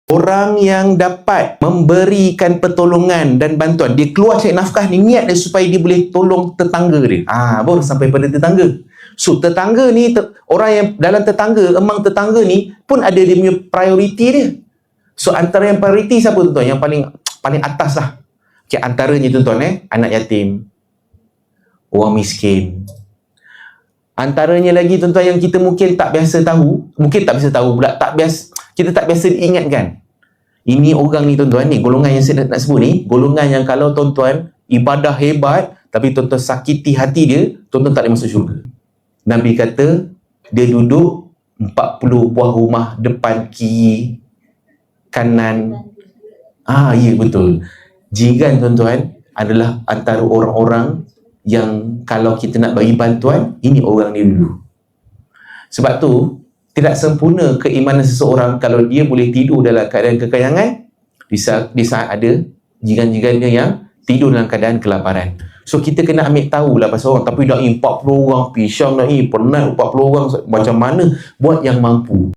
Orang yang dapat memberikan pertolongan dan bantuan, dia keluar cari nafkah ni, niat dia supaya dia boleh tolong tetangga dia. Baru sampai pada tetangga. So tetangga ni, orang yang dalam tetangga, emang tetangga ni pun ada dia punya prioriti dia. So antara yang prioriti siapa tuan-tuan? Yang paling atas lah. Okay, antaranya tuan-tuan anak yatim, orang miskin. Antaranya lagi tuan-tuan yang kita mungkin tak biasa tahu, kita tak biasa diingatkan. Ini orang ni tuan-tuan ni, golongan yang saya nak sebut ni, golongan yang kalau tuan-tuan ibadah hebat, tapi tuan-tuan sakiti hati dia, tuan-tuan tak boleh masuk syurga. Nabi kata, dia duduk 40 buah rumah depan, kiri, kanan. Ya betul. Jiran tuan-tuan adalah antara orang-orang yang kalau kita nak bagi bantuan, ini orang ni dulu. Sebab tu, tidak sempurna keimanan seseorang kalau dia boleh tidur dalam keadaan kekayangan di saat ada jiran-jirannya yang tidur dalam keadaan kelaparan. So kita kena ambil tahu lah pasal orang, tapi dah 40 orang, pisang dah penat 40 orang, macam mana buat yang mampu.